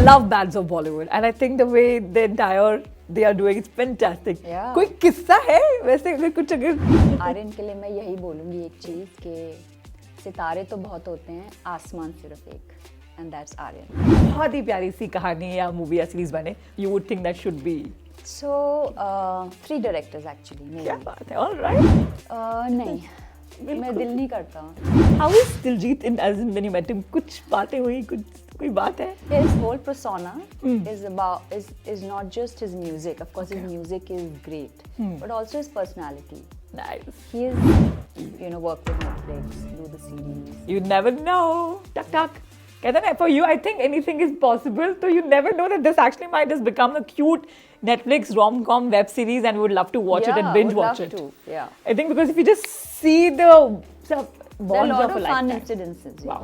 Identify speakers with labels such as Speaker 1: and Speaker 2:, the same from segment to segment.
Speaker 1: love Bands of Bollywood and I think the way the entire they are doing it's fantastic.
Speaker 2: Yeah.
Speaker 1: कोई किस्सा है वैसे अगर कुछ अगर
Speaker 2: आर्यन के लिए मैं यही बोलूँगी एक चीज़ कि सितारे तो बहुत होते हैं, आसमान सिर्फ एक, and that's Aryan.
Speaker 1: बहुत ही प्यारी सी कहानी या मूवी या सीरीज बने. You would think that should be.
Speaker 2: So 3 directors actually.
Speaker 1: क्या बात है. All right.
Speaker 2: नहीं, मैं दिल नहीं करता.
Speaker 1: How is Diljit in as in when you met him? कुछ बातें हुई, कुछ कोई बात है?
Speaker 2: His whole persona is not just his music. Of course, his music is great, but also his personality.
Speaker 1: Nice.
Speaker 2: He is, work with Netflix, do the series.
Speaker 1: You never know. Tuck tuck. कहते हैं for you, I think anything is possible. So you never know that this actually might just become a cute Netflix rom-com web series, and we would love to watch it and binge watch it.
Speaker 2: Yeah.
Speaker 1: I think because if you just see the sort of
Speaker 2: there are a
Speaker 1: bonds
Speaker 2: lot
Speaker 1: of a
Speaker 2: of fun
Speaker 1: lifetime.
Speaker 2: incidences.
Speaker 1: Wow.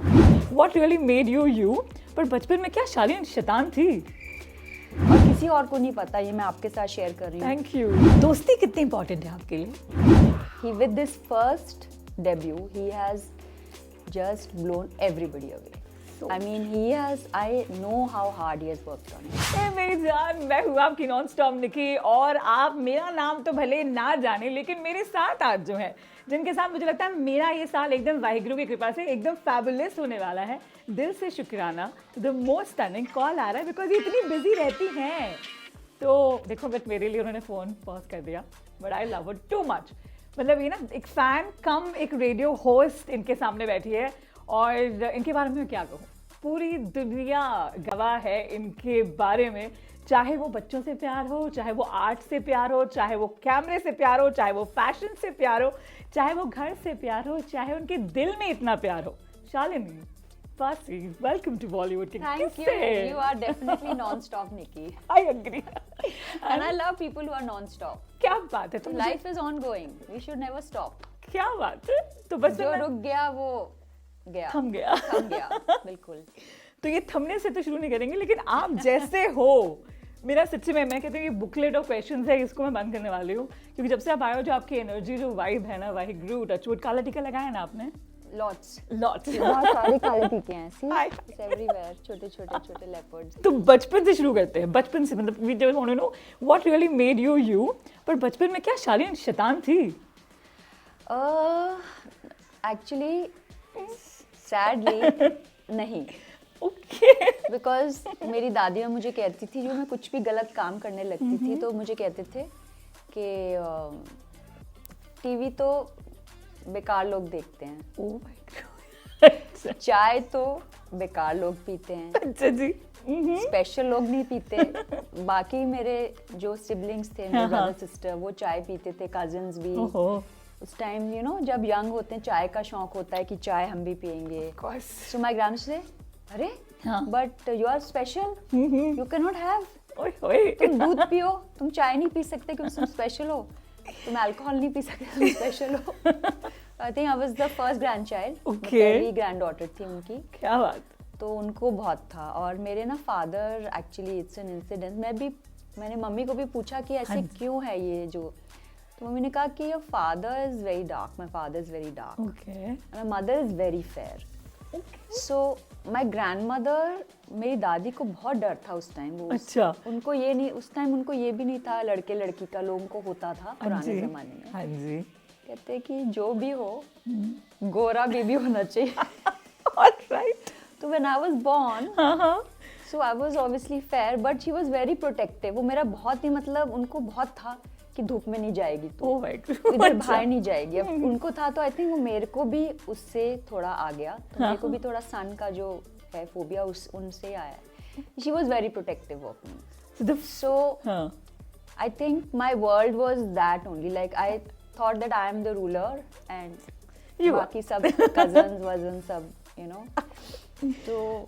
Speaker 1: What really made you you? पर बचपन में क्या शालीन शैतान थी?
Speaker 2: और किसी और को नहीं पता, ये मैं आपके साथ शेयर कर रही हूँ.
Speaker 1: Thank you. दोस्ती कितनी important है आपके लिए?
Speaker 2: He with this first debut, he has just blown everybody away. I mean, I know how hard he has worked on it.
Speaker 1: मेरी जान, मैं हूँ आपकी नॉन स्टॉप निकी और आप मेरा नाम तो भले ना जाने लेकिन मेरे साथ आज जो है जिनके साथ मुझे लगता है मेरा ये साल एकदम वाहिगुरु की कृपा से एकदम फैबुलस होने वाला है. दिल से शुक्राना. द मोस्ट स्टनिंग कॉल आ रहा है बिकॉज ये इतनी बिजी रहती हैं. तो देखो बट मेरे लिए उन्होंने फ़ोन पॉज कर दिया but I love it too much. मतलब ये ना एक फ़ैन कम एक रेडियो होस्ट इनके सामने बैठी है और इनके बारे में क्या कहूँ. पूरी दुनिया गवाह है इनके बारे में. चाहे वो बच्चों से प्यार हो, चाहे वो आर्ट से प्यार हो, चाहे वो कैमरे से प्यार हो, चाहे वो फैशन से प्यार हो, चाहे वो घर से प्यार हो, चाहे उनके दिल में इतना प्यार हो. Shalini Pasi, welcome to Bollywood.
Speaker 2: Thank you. You are definitely non-stop, Nikki.
Speaker 1: I agree.
Speaker 2: And I love people who are non-stop.
Speaker 1: क्या बात है. तो
Speaker 2: Life is ongoing. We should never stop.
Speaker 1: क्या बात है. तो बस
Speaker 2: जो रुक गया वो गया.
Speaker 1: थम गया.
Speaker 2: थम गया. बिल्कुल.
Speaker 1: तो ये थमने से तो शुरू नहीं करेंगे लेकिन आप जैसे हो मेरा सच्ची में मैं कहती हूँ ये बुकलेट ऑफ क्वेश्चंस है इसको मैं बंद करने वाली हूँ क्योंकि जब से आप आए हो जो आपकी एनर्जी जो वाइब है ना वाहिगुरु टचवुड. काला टीका लगाया ना आपने?
Speaker 2: Lots.
Speaker 1: बहुत
Speaker 2: सारे काले टीके हैं. See, it's everywhere. छोटे leopards.
Speaker 1: तो बचपन से शुरू करते हैं. बचपन से मतलब we just want to know what really made you you. पर बचपन में क्या शालीन शैतान थी?
Speaker 2: Actually, sadly नहीं.
Speaker 1: Okay.
Speaker 2: Because मेरी दादी मुझे कहती थी जो मैं कुछ भी गलत काम करने लगती थी तो मुझे कहते थे कि टीवी तो बेकार लोग देखते हैं.
Speaker 1: Oh my God.
Speaker 2: चाय तो बेकार लोग पीते हैं.
Speaker 1: अच्छा जी.
Speaker 2: स्पेशल लोग नहीं पीते. बाकी मेरे जो सिबलिंग्स थे मेरे ब्रदर सिस्टर वो चाय पीते थे. कजिन्स भी. उस टाइम जब यंग होते हैं चाय का शौक होता है कि चाय हम भी पियेंगे. सो माय ग्रैंड से अरे but you are special. You can not have. तुम दूध पियो, तुम चाय नहीं पी सकते क्योंकि तुम स्पेशल हो. तुम अल्कोहल नहीं पी सकते, तुम स्पेशल हो. I think I was the first grandchild. पहली ग्रैंडडॉटर थी उनकी.
Speaker 1: क्या बात.
Speaker 2: तो उनको बहुत था. और मेरे ना father actually it's an incident. मैंने मम्मी को भी पूछा कि ऐसे क्यों है ये जो. तो मम्मी ने कहा कि your father is very dark. My father is very dark. My mother is very fair. So my grandmother मेरी दादी को बहुत डर था उस टाइम. वो
Speaker 1: अच्छा.
Speaker 2: उनको ये नहीं उस टाइम उनको ये भी नहीं था लड़के लड़की का. लोगों को होता था पुराने जमाने में.
Speaker 1: हाँ जी.
Speaker 2: कहते कि जो भी हो गोरा बेबी होना चाहिए.
Speaker 1: Alright.
Speaker 2: तो when I was born, so I was obviously fair, but she was very protective. वो मेरा बहुत ही मतलब उनको बहुत था कि धूप में नहीं जाएगी तो.
Speaker 1: Oh my God.
Speaker 2: इधर बाहर नहीं जाएगी. अब उनको था तो आई थिंक वो मेरे को भी उससे थोड़ा आ गया. तो मेरे को भी थोड़ा सन का जो है फोबिया उनसे आया. She was very protective of me. So I think my world was that only. Like I thought that I am the ruler and बाकी सब cousins सब तो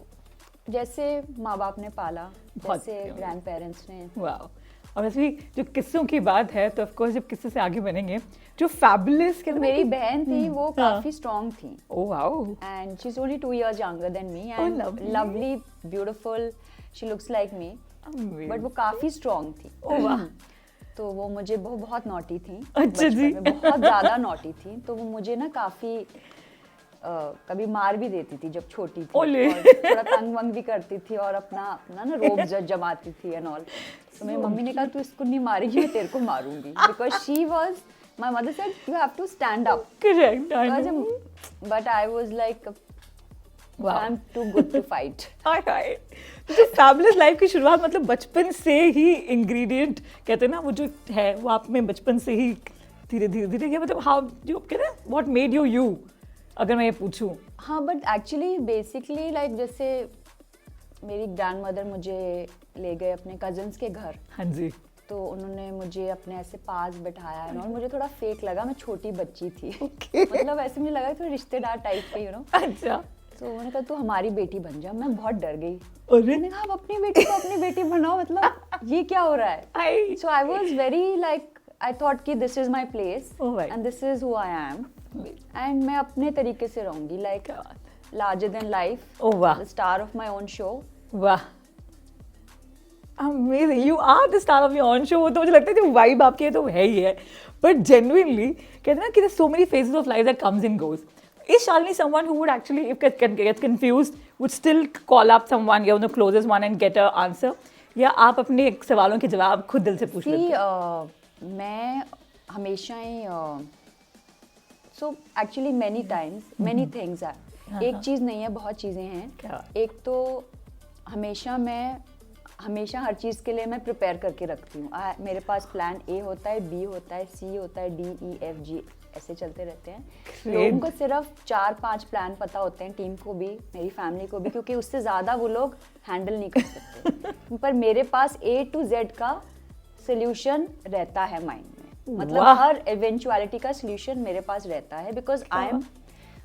Speaker 2: जैसे माँ बाप ने पाला जैसे ग्रैंड पेरेंट्स ने.
Speaker 1: वाओ. और वैसे भी जो किस्सों की बात है तो ऑफ कोर्स जब किस्से से आगे बढ़ेंगे जो फैबुलस के
Speaker 2: मेरी बहन थी वो काफी स्ट्रॉन्ग थी.
Speaker 1: Oh wow.
Speaker 2: And she is only 2 years younger than me and lovely beautiful. she looks like me. But वो काफी स्ट्रॉन्ग थी.
Speaker 1: ओह वाह.
Speaker 2: तो वो मुझे बहुत नॉटी थी.
Speaker 1: अच्छा जी.
Speaker 2: बहुत ज्यादा नॉटी थी. तो वो मुझे ना काफी कभी मार भी देती थी जब छोटी थी,
Speaker 1: ओले।
Speaker 2: और थोड़ा तंग वंग भी करती थी और अपना अपना ना रोब जमाती थी एंड ऑल। तो मेरी मम्मी ने कहा तू इसको नहीं मारेगी, मैं तेरे को मारूंगी, because she was, my mother said you have to stand up.
Speaker 1: Correct, I know.
Speaker 2: But I was like
Speaker 1: Wow.
Speaker 2: I am too good to fight.
Speaker 1: हाय हाय, तो फैबुलस लाइफ की शुरुआत मतलब बचपन से ही इंग्रेडिएंट कहते हैं ना, वो जो है वो आप में बचपन से ही धीरे धीरे धीरे, ये मतलब हाउ जो कहते हैं व्हाट मेड यू, अगर मैं ये पूछूं।
Speaker 2: हाँ, बट एक्चुअली बेसिकली लाइक जैसे मेरी ग्रैंडमदर मुझे ले गए अपने कजन्स के घर,
Speaker 1: हाँ जी।
Speaker 2: तो उन्होंने मुझे अपने ऐसे पास बैठाया है और मुझे थोड़ा फेक लगा, मैं छोटी बच्ची थी।
Speaker 1: Okay.
Speaker 2: मतलब ऐसे मुझे लगा थोड़ा रिश्तेदार टाइप के, यू नो।
Speaker 1: अच्छा।
Speaker 2: तो उन्होंने कहा तू हमारी बेटी बन जा। मैं बहुत डर गई।
Speaker 1: अरे
Speaker 2: मैंने कहा आप अपनी बेटी को अपनी बेटी बनाओ, मतलब ये क्या हो रहा है? So I was very like, I thought कि this is my place
Speaker 1: Oh my.
Speaker 2: And this is who I am, and मैं अपने तरीके से रहूंगी, like larger than life,
Speaker 1: oh वाह,
Speaker 2: the star of my own show.
Speaker 1: वाह, amazing, you are the star of your own show. वो तो मुझे लगता है जो वाइब आपकी है तो वो है ही है, बट जेन्युइनली कहते हैं ना कि so many phases of life that comes and goes. Is Shalini someone who would actually, if get confused, would still call up someone, you know, the closest one and get an answer? या आप अपने सवालों के जवाब खुद दिल से पूछ लेते हैं?
Speaker 2: मैं हमेशा ही so actually many times many things are, एक चीज़ नहीं है, बहुत चीज़ें हैं।
Speaker 1: क्या?
Speaker 2: एक तो मैं हमेशा हर चीज़ के लिए मैं प्रिपेयर करके रखती हूँ। मेरे पास प्लान ए होता है, बी होता है, सी होता है, डी ई एफ जी ऐसे चलते रहते हैं। लोगों को सिर्फ 4-5 प्लान पता होते हैं, टीम को भी, मेरी फैमिली को भी, क्योंकि उससे ज़्यादा वो लोग हैंडल नहीं कर सकते। पर मेरे पास A to Z का सोल्यूशन रहता है माइंड में, मतलब हर इवेंचुअलिटी का सोल्यूशन मेरे पास रहता है, because I am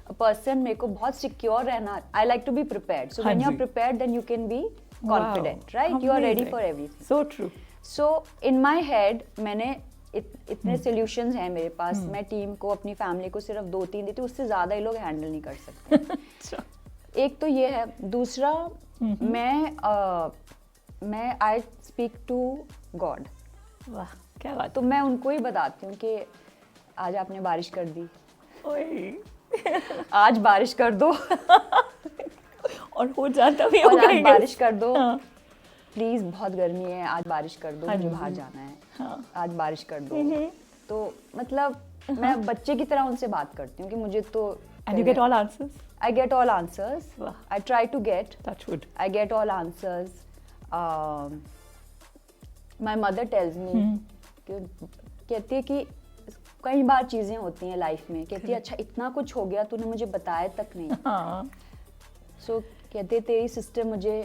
Speaker 2: a person, मेरे को बहुत सिक्योर रहना, I like to be prepared. So when you are prepared then you can be confident, right? You are ready for everything.
Speaker 1: So true.
Speaker 2: So in my head मैंने इतने solutions हैं मेरे पास। मैं team को, अपनी फैमिली को सिर्फ 2-3 देती हूँ, उससे ज़्यादा ये लोग हैंडल नहीं कर सकते। एक तो ये है। दूसरा, मैं आई स्पीक टू गॉड।
Speaker 1: वाह, क्या बात।
Speaker 2: तो मैं उनको ही बताती हूँ कि आज आपने बारिश कर दी,
Speaker 1: ओए।
Speaker 2: आज बारिश कर दो
Speaker 1: और हो जाता भी
Speaker 2: और
Speaker 1: होगा
Speaker 2: आज
Speaker 1: ही।
Speaker 2: बारिश कर दो,
Speaker 1: हाँ।
Speaker 2: प्लीज बहुत गर्मी है, आज बारिश कर दो,
Speaker 1: हाँ
Speaker 2: मुझे
Speaker 1: जी।
Speaker 2: बाहर जाना है,
Speaker 1: हाँ।
Speaker 2: आज बारिश कर दो। तो मतलब मैं बच्चे की तरह उनसे बात करती हूँ कि मुझे तो
Speaker 1: And you get all answers?
Speaker 2: I get all answers.
Speaker 1: वाह।
Speaker 2: I try to get.
Speaker 1: Touch wood.
Speaker 2: I get all answers. My mother tells me कि कहती है कि कई बार चीजें होती हैं लाइफ में, कहती है अच्छा इतना कुछ हो गया तूने मुझे बताया तक नहीं।
Speaker 1: हाँ।
Speaker 2: सो कहते तेरी सिस्टर मुझे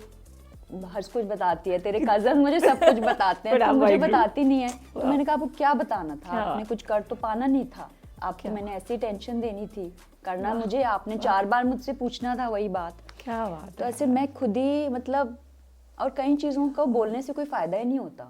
Speaker 2: हर कुछ बताती है, तेरे कजन मुझे सब कुछ बताते हैं,
Speaker 1: But
Speaker 2: तू
Speaker 1: आप
Speaker 2: मुझे
Speaker 1: वाहिगुरु।
Speaker 2: बताती नहीं है। तो मैंने कहा आपको क्या बताना था,
Speaker 1: क्या?
Speaker 2: आपने कुछ कर तो पाना नहीं था, आपको मैंने ऐसी टेंशन देनी थी, करना मुझे, आपने 4 बार मुझसे पूछना था वही बात।
Speaker 1: क्या बात
Speaker 2: तो
Speaker 1: है।
Speaker 2: ऐसे मैं खुद ही मतलब, और कई चीज़ों को बोलने से कोई फ़ायदा ही नहीं होता।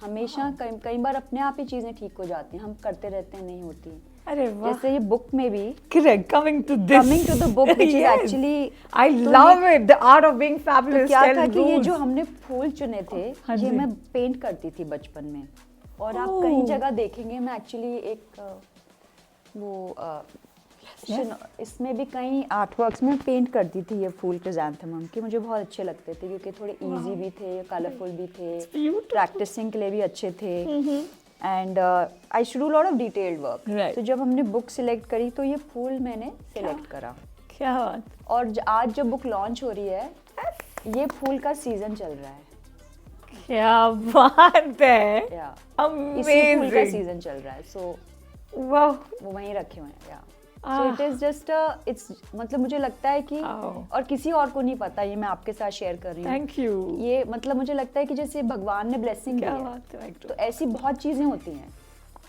Speaker 2: हमेशा कई बार अपने आप ही चीज़ें ठीक हो जाती हैं, हम करते रहते हैं, नहीं होती।
Speaker 1: अरे वाह।
Speaker 2: जैसे ये बुक में भी,
Speaker 1: Correct. Coming to the
Speaker 2: book which is
Speaker 1: Yes.
Speaker 2: actually,
Speaker 1: I love it. The art of being
Speaker 2: तो
Speaker 1: fabulous.
Speaker 2: क्या
Speaker 1: Tell
Speaker 2: था कि ये
Speaker 1: rules.
Speaker 2: जो हमने फूल चुने थे,
Speaker 1: हाँ
Speaker 2: ये
Speaker 1: जी।
Speaker 2: मैं पेंट करती थी बचपन में, और आप
Speaker 1: ओह।
Speaker 2: कहीं जगह देखेंगे मैं एक्चुअली एक इसमें भी कई आर्टवर्क्स में पेंट करती थी ये फूल क्रिसैंथेमम के। मुझे बहुत अच्छे लगते थे क्योंकि थोड़े इजी भी थे, कलरफुल भी थे,
Speaker 1: beautiful.
Speaker 2: प्रैक्टिसिंग के लिए भी अच्छे थे, and I should do lot of detailed work.
Speaker 1: Right.
Speaker 2: तो जब हमने बुक सिलेक्ट करी तो ये फूल मैंने सिलेक्ट करा,
Speaker 1: क्या बात।
Speaker 2: और आज जब बुक लॉन्च हो रही है, ये फूल का सीजन चल रहा है,
Speaker 1: क्या बात है।
Speaker 2: या इसी फूल का
Speaker 1: Amazing.
Speaker 2: सीजन चल रहा है। सो
Speaker 1: वाह।
Speaker 2: वो वहीं रखे हुए हैं, या so it is just it's, मतलब मुझे लगता है कि और किसी और को नहीं पता, ये मैं आपके साथ शेयर कर रही हूँ।
Speaker 1: Thank you.
Speaker 2: ये मतलब मुझे लगता है कि जैसे भगवान ने ब्लेसिंग दी
Speaker 1: क्या
Speaker 2: है,
Speaker 1: बात है।
Speaker 2: तो ऐसी बहुत चीजें होती हैं।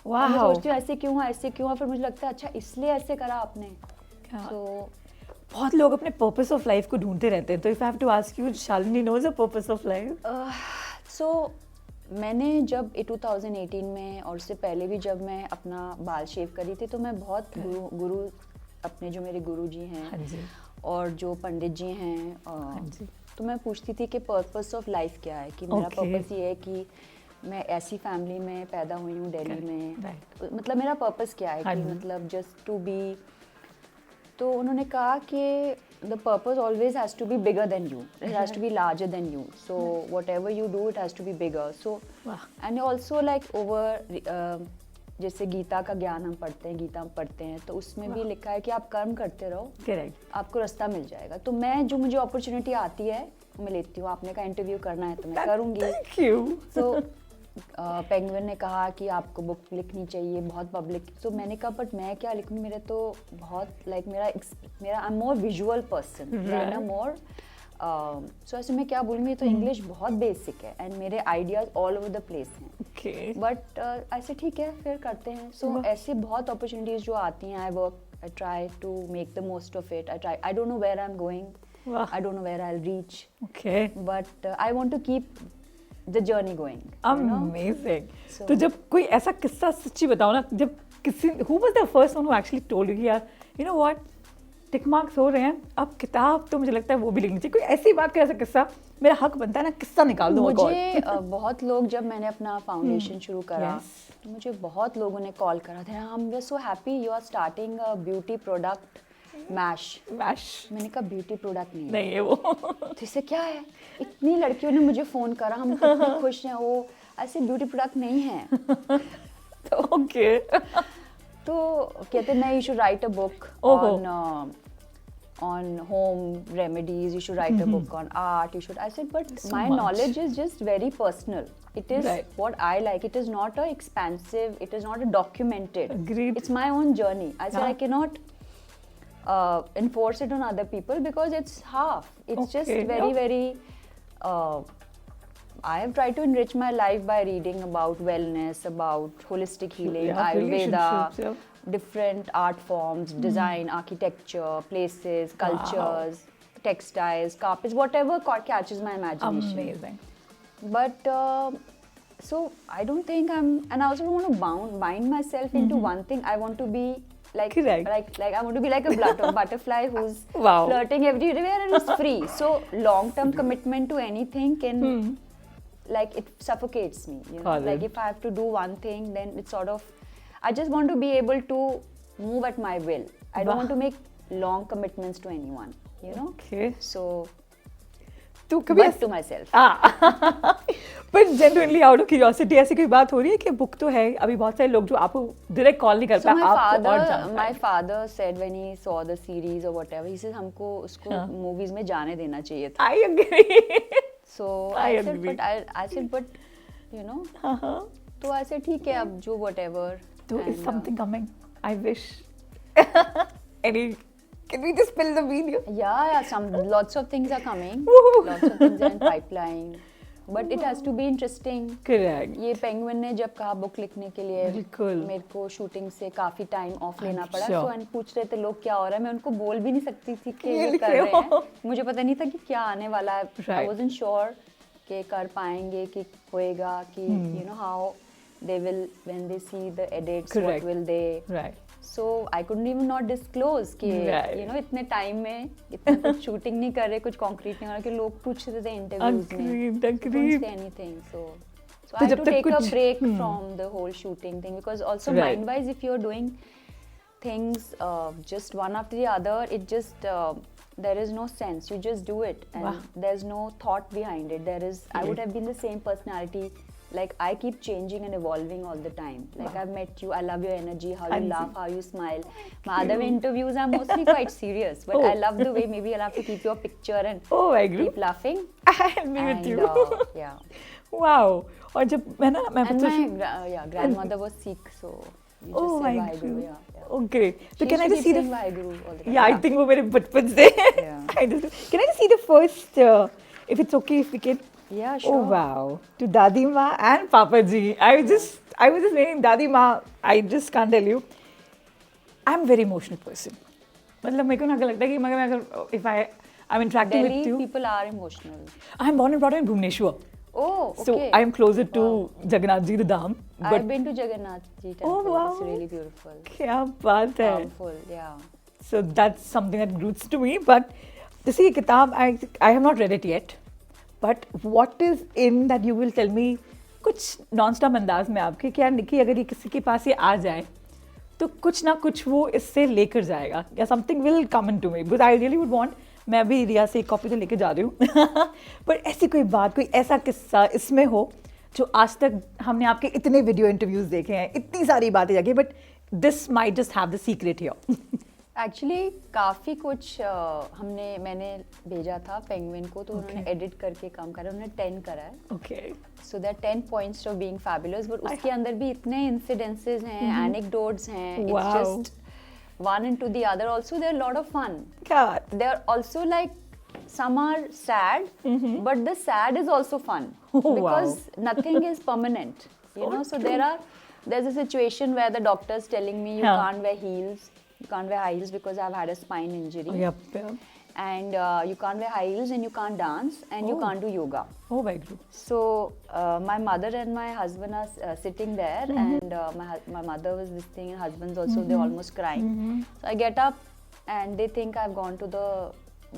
Speaker 1: वाह।
Speaker 2: मैं सोचती हूँ ऐसे क्यों हुआ, ऐसे क्यों हुआ, फिर मुझे लगता है अच्छा इसलिए ऐसे करा आपने।
Speaker 1: क्या?
Speaker 2: सो
Speaker 1: बहुत लोग अपने पर्पस ऑफ लाइफ को ढूंढते रहते हैं, तो if I have to ask you, Shalini knows the purpose of life?
Speaker 2: So मैंने जब 2018 में और उससे पहले भी जब मैं अपना बाल शेव करी थी, तो मैं बहुत गुरु अपने जो मेरे गुरु जी हैं,
Speaker 1: हाँ जी।
Speaker 2: और जो पंडित जी हैं,
Speaker 1: हाँ जी।
Speaker 2: तो मैं पूछती थी कि पर्पस ऑफ लाइफ क्या है, कि मेरा
Speaker 1: Okay.
Speaker 2: पर्पस ये है कि मैं ऐसी फैमिली में पैदा हुई हूँ दिल्ली में,
Speaker 1: Right.
Speaker 2: मतलब मेरा पर्पस क्या है
Speaker 1: हाँ
Speaker 2: कि
Speaker 1: जी।
Speaker 2: मतलब जस्ट टू बी तो उन्होंने कहा कि the purpose always has to be bigger than you. It has to be larger than you. So whatever you do, it has to be bigger. So and also like over जैसे गीता का ज्ञान हम पढ़ते हैं, गीता हम पढ़ते हैं, तो उसमें भी लिखा है कि आप कर्म करते रहो,
Speaker 1: करेक्ट,
Speaker 2: आपको रास्ता मिल जाएगा. तो मैं जो मुझे अपॉर्चुनिटी आती है मैं लेती हूँ. आपने का इंटरव्यू करना है तो मैं करूँगी.
Speaker 1: Thank you.
Speaker 2: तो पेंगुइन ने कहा कि आपको बुक लिखनी चाहिए, बहुत पब्लिक. तो मैंने कहा बट मैं क्या लिखूँ, मेरे तो बहुत लाइक मेरा I am more visual person, ना मोर. सो ऐसे मैं क्या बोलूँगी, तो इंग्लिश बहुत बेसिक है एंड मेरे ideas all over the place हैं. बट ऐसे ठीक है, फिर करते हैं. सो ऐसी बहुत अपॉर्चुनिटीज जो आती हैं, I work, I try to make the most of it. I don't know where I am going, I don't know where I will reach, but I want to keep the journey going.
Speaker 1: Amazing. तो जब कोई ऐसा किस्सा सच्ची बताओ ना, जब किसी who was the first one who actually told you कि यार you know what tick marks हो रहे हैं, अब किताब तो मुझे लगता है वो भी लिखनी चाहिए. कोई ऐसी बात, कोई ऐसा किस्सा, मेरा हक बनता है ना किस्सा निकाल दो.
Speaker 2: मुझे बहुत लोग, जब मैंने अपना फाउंडेशन शुरू करा तो मुझे बहुत लोगों ने कॉल करा था, हम we are so happy you are starting a beauty product mash. मैंने कहा ब्यूटी प्रोडक्ट नहीं है वो. तो इससे क्या है, इतनी लड़कियों ने मुझे फोन करा, हम कितने खुश हैं. वो ऐसे ब्यूटी प्रोडक्ट नहीं है. तो
Speaker 1: ओके.
Speaker 2: तो कहते मैं you should write a book on home remedies, you should write a book on art, you should. I said but my knowledge is just very personal. It is what I like. It is not a expansive, it is not a documented.
Speaker 1: Agreed.
Speaker 2: It's my own journey. I said I cannot enforce it on other people because it's half. It's just very I have tried to enrich my life by reading about wellness, about holistic healing, Ayurveda, different art forms, design, architecture, places, cultures, textiles, carpets, whatever catches my imagination.
Speaker 1: Amazing.
Speaker 2: But so I don't think and I also don't want to bind myself into one thing. I want to be like I want to be like a butterfly who's flirting everywhere and is free. So long-term commitment to anything can like it suffocates me, you know. Like if I have to do one thing, then it's sort of, I just want to be able to move at my will. I don't want to make long commitments to anyone, you know. So
Speaker 1: तो कभी
Speaker 2: to myself.
Speaker 1: पर genuinely out of curiosity ऐसी कोई बात हो रही है कि बुक तो है, अभी बहुत सारे लोग जो आपको डायरेक्ट कॉल नहीं कर पाए, आपको और जानते हैं.
Speaker 2: My father said when he saw the series or whatever, he said हमको उसको मूवीज में जाने देना चाहिए था.
Speaker 1: I agree.
Speaker 2: So I said but you know, तो ऐसे ठीक है, अब जो whatever.
Speaker 1: So is something coming? I wish. Can we just spill the video?
Speaker 2: Yeah, lots of things are coming. Lots of things are in pipeline. But it has to be interesting.
Speaker 1: Correct.
Speaker 2: ये penguin ने जब कहा book लिखने के लिए, मेरे को shooting से काफी टाइम ऑफ लेना पड़ा. तो एंड पूछ रहे थे लोग क्या हो रहा है, मैं उनको बोल भी नहीं सकती थी कि ये कर रहे हैं. मुझे पता नहीं था कि क्या आने वाला है. I wasn't sure कि कर पाएंगे, कि होएगा, कि you know how they will, when they see the edits, what will they. So I couldn't even not disclose कि you know इतने टाइम में इतना कुछ शूटिंग नहीं कर रहे, कुछ कॉन्क्रीट नहीं हो रहा, कि लोग पूछ रहे थे इंटरव्यूज में. Couldn't say anything. So I had to take a break from the whole shooting thing, because also mind wise, if you're doing things just one after the other, it just there is no sense. You just do it and there's no thought behind it. There is, I would have been the same personality. Like I keep changing and evolving all the time. Like I've met you, I love your energy, how you laugh, how you smile. My other interviews are mostly quite serious, but I love the way, maybe I'll have to keep your picture and keep laughing.
Speaker 1: I'll be with you.
Speaker 2: Yeah.
Speaker 1: Wow. और जब मैं ना मैं
Speaker 2: my grandmother was Sikh, so you just say Vaheguru. Yeah.
Speaker 1: Okay. So can I just see the
Speaker 2: Vaheguru all the time?
Speaker 1: Yeah, I think वो मेरे बचपन से. Can I just see the first? If it's okay, if we can.
Speaker 2: Yeah, sure.
Speaker 1: Oh wow. To Dadi Ma and Papa Ji. I was just saying Dadi Ma, I just can't tell you. I'm a very emotional person. मतलब मेरे को ना लगता है कि मगर if I'm interacting with you.
Speaker 2: Delhi people are emotional.
Speaker 1: I'm born and brought up in Bhubaneswar.
Speaker 2: Oh, okay.
Speaker 1: So I'm closer to Jagannath Ji the Dham.
Speaker 2: I've been to Jagannath Ji temple.
Speaker 1: Oh wow.
Speaker 2: It's really beautiful.
Speaker 1: क्या बात है.
Speaker 2: Powerful, yeah.
Speaker 1: So that's something that roots to me. But जैसे ये किताब I have not read it yet. But what is in that you will tell me कुछ non stop अंदाज में आपके, क्या निकी अगर ये किसी के पास ये आ जाए तो कुछ ना कुछ वो इससे लेकर जाएगा या something will come in to me, because I really would want, मैं भी रिया से एक कॉपी तो लेके जा रही हूँ पर ऐसी कोई बात, कोई ऐसा किस्सा इसमें हो जो आज तक हमने आपके इतने वीडियो इंटरव्यूज देखे हैं, इतनी सारी बातें जाके, but this might just have the secret here.
Speaker 2: Actually काफ़ी कुछ मैंने भेजा था पेंगुइन को, तो उन्होंने एडिट करके काम करा, उन्होंने 10 करा है।
Speaker 1: Okay,
Speaker 2: so there 10 points of being fabulous, but उसके अंदर भी इतने इंसिडेंसेस हैं, एनेक्डोट्स हैं, it's just one into the other. Also they're a lot of fun.
Speaker 1: क्या बात,
Speaker 2: They're also like, some are sad, but the sad is also fun because nothing is permanent, you know. So there's a situation where the doctor's telling me you can't wear heels, you can't wear high heels because I've had a spine injury.
Speaker 1: yep.
Speaker 2: And you can't wear high heels and you can't dance and you can't do yoga.
Speaker 1: Oh my God.
Speaker 2: So my mother and my husband are sitting there, and my mother was this thing, and husband's also, they're almost crying. So I get up and they think I've gone to the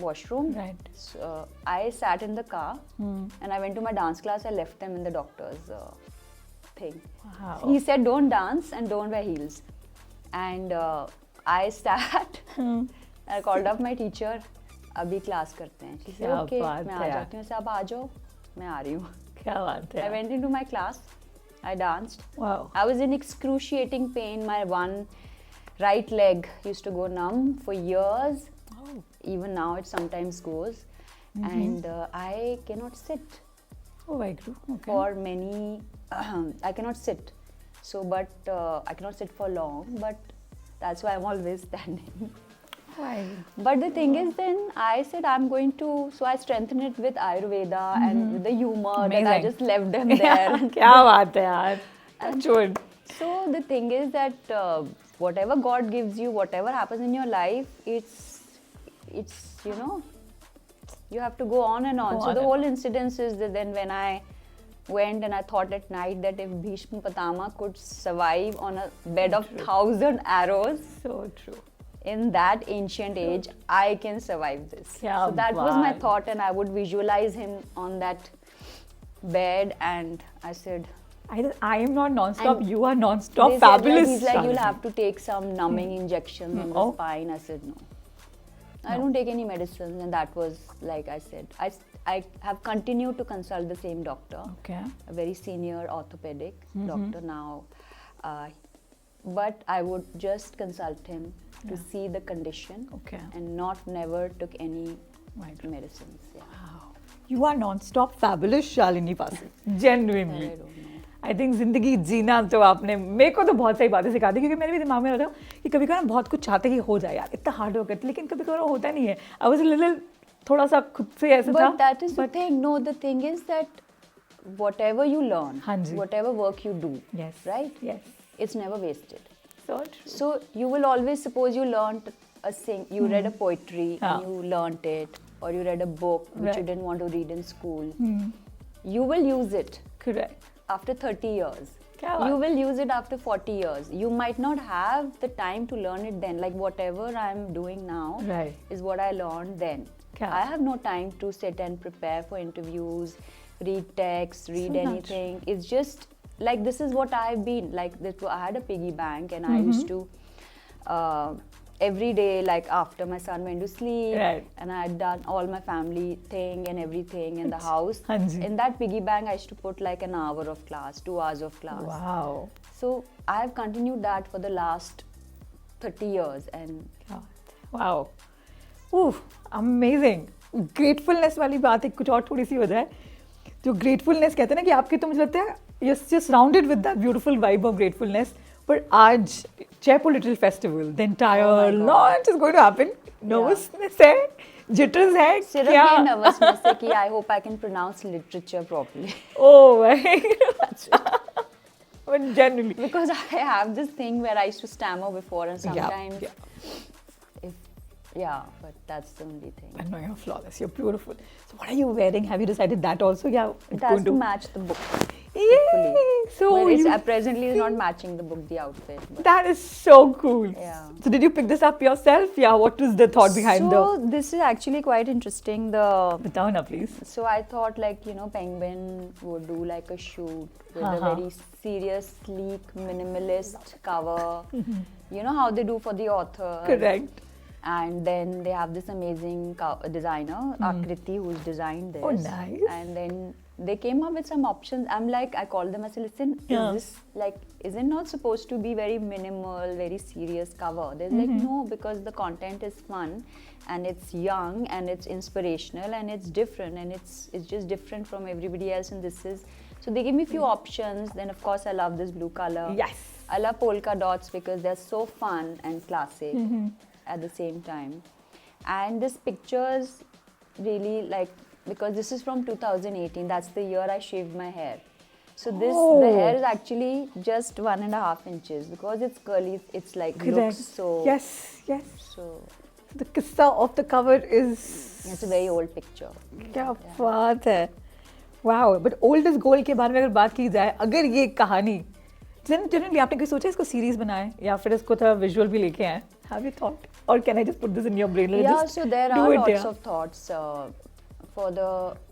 Speaker 2: washroom.
Speaker 1: Right.
Speaker 2: So I sat in the car and I went to my dance class. I left them in the doctor's thing.
Speaker 1: Wow.
Speaker 2: He said don't dance and don't wear heels. And I sat. I called up my teacher. अभी class करते हैं. She said okay, मैं आ जाती हूँ. अब आ जाओ, मैं आ रही हूँ.
Speaker 1: क्या बात है.
Speaker 2: I went into my class. I danced.
Speaker 1: Wow.
Speaker 2: I was in excruciating pain. My one right leg used to go numb for years.
Speaker 1: Oh.
Speaker 2: Even now it sometimes goes. And I cannot sit
Speaker 1: Oh my God. Okay.
Speaker 2: for many. I cannot sit. So, but I cannot sit for long. But that's why I'm always standing.
Speaker 1: Why?
Speaker 2: But the thing is, then I said I'm going to, so I strengthened it with Ayurveda and with the humor that I just left them there.
Speaker 1: क्या बात है यार. Good.
Speaker 2: So the thing is that whatever God gives you, whatever happens in your life, it's you know, you have to go on and on. So the whole incident is that then when I went and I thought at night that if Bhishma Pitama could survive on a bed of 1,000 arrows.
Speaker 1: So true.
Speaker 2: In that ancient age, I can survive this.
Speaker 1: Kya
Speaker 2: So that was my
Speaker 1: baat.
Speaker 2: thought, and I would visualize him on that bed, and I said,
Speaker 1: I am not non-stop.
Speaker 2: And
Speaker 1: You are non-stop.
Speaker 2: they said, like,
Speaker 1: Fabulous.
Speaker 2: he's like, you'll
Speaker 1: Shalini.
Speaker 2: have to take some numbing injections on the
Speaker 1: Oh.
Speaker 2: spine. I said, no. I don't take any medicines, and that was like I said. I have continued to consult the same doctor,
Speaker 1: Okay.
Speaker 2: a very senior orthopedic doctor now, but I would just consult him to see the condition,
Speaker 1: Okay.
Speaker 2: and never took any
Speaker 1: Right.
Speaker 2: medicines. Yeah.
Speaker 1: Wow. You are non-stop fabulous, Shalini Pasil. Genuinely.
Speaker 2: I don't know.
Speaker 1: I think जिंदगी जीना तो आपने मेरे को तो बहुत सारी बातें सिखा दी, क्योंकि मेरे भी दिमाग में रहता है कि कभी कभी बहुत कुछ चाहते कि हो जाए यार, इतना हार्ड वर्क करते, लेकिन कभी कभी होता नहीं है. आई वाज लिटिल थोड़ा सा खुद से ऐसा था.
Speaker 2: But that is the thing. No, the thing is that whatever you learn,
Speaker 1: हाँ जी.
Speaker 2: whatever work you do,
Speaker 1: Yes.
Speaker 2: right?
Speaker 1: Yes.
Speaker 2: It's never wasted.
Speaker 1: So true.
Speaker 2: So you will always, suppose you learned you read a poetry
Speaker 1: हाँ.
Speaker 2: and you learnt it, or you read a book which
Speaker 1: Right.
Speaker 2: you didn't want to read in school. You will use it
Speaker 1: Correct.
Speaker 2: after 30 years.
Speaker 1: क्या बात.
Speaker 2: You will use it after 40 years. You might not have the time to learn it then. Like whatever I'm doing now
Speaker 1: Right.
Speaker 2: is what I learned then.
Speaker 1: क्या?
Speaker 2: I have no time to sit and prepare for interviews, read text, read
Speaker 1: So much.
Speaker 2: anything. It's just like this is what I've been. Like this, I had a piggy bank and I used to every day, like after my son went to sleep,
Speaker 1: Right.
Speaker 2: and I had done all my family thing and everything in the house.
Speaker 1: हाँ जी.
Speaker 2: In that piggy bank, I used to put like an hour of class, 2 hours of class.
Speaker 1: Wow.
Speaker 2: So I have continued that for the last 30 years, and
Speaker 1: Wow. Ooh, amazing. Gratefulness वाली बात एक कुछ और थोड़ी सी हो जाए. जो gratefulness कहते हैं ना कि आपके, तो मुझे लगता है you're just surrounded with that beautiful vibe of gratefulness. But आज Jaipur Little Festival, the entire
Speaker 2: Oh my God.
Speaker 1: launch is going to happen. Nervousness है, jitters है,
Speaker 2: सिर्फ
Speaker 1: क्या?
Speaker 2: ये nervousness है कि I hope I can pronounce literature properly.
Speaker 1: Oh my God. But generally.
Speaker 2: Because I have this thing where I used to stammer before, and sometimes but that's the only thing.
Speaker 1: I know you're flawless. You're beautiful. So what are you wearing? Have you decided that also? Yeah,
Speaker 2: It has to match the book.
Speaker 1: Yay! So
Speaker 2: But it's,
Speaker 1: you,
Speaker 2: presently is not matching the book, the outfit. But
Speaker 1: that is so cool.
Speaker 2: Yeah.
Speaker 1: So did you pick this up yourself? Yeah. What was the thought behind
Speaker 2: so this is actually quite interesting.
Speaker 1: the Tawna, please?
Speaker 2: So I thought, like, you know, Penguin would do like a shoot with a
Speaker 1: Uh-huh.
Speaker 2: very serious, sleek, minimalist cover. You know how they do for the author.
Speaker 1: Correct.
Speaker 2: And then they have this amazing designer, Akriti, who's designed this.
Speaker 1: Oh, nice.
Speaker 2: And then they came up with some options. I'm like, I called them, I said, listen,
Speaker 1: Yeah.
Speaker 2: is this like, is it not supposed to be very minimal, very serious cover? They're like, no, because the content is fun and it's young and it's inspirational and it's different and it's just different from everybody else. And this is, so they gave me a few options. Then of course I love this blue color.
Speaker 1: Yes.
Speaker 2: I love polka dots because they're so fun and classic at the same time. And this pictures really like, because this is from 2018, that's the year I shaved my hair. So this, the hair is actually just 1.5 inches because it's curly, it's like
Speaker 1: Correct.
Speaker 2: looks so.
Speaker 1: Yes. Yes.
Speaker 2: So
Speaker 1: The qissa of the cover is.
Speaker 2: it's a very old picture.
Speaker 1: क्या बात है. Wow. But old is gold के बारे में अगर बात की जाए, अगर ये कहानी जनरली आपने कोई सोचा इसको सीरीज बनाए या फिर इसको थोड़ा विजुअल भी लेके आए? Have you thought? Or can I just put this in your brain?
Speaker 2: Yeah,
Speaker 1: Just
Speaker 2: so there
Speaker 1: do
Speaker 2: are
Speaker 1: it,
Speaker 2: lots
Speaker 1: yeah.
Speaker 2: of thoughts for the.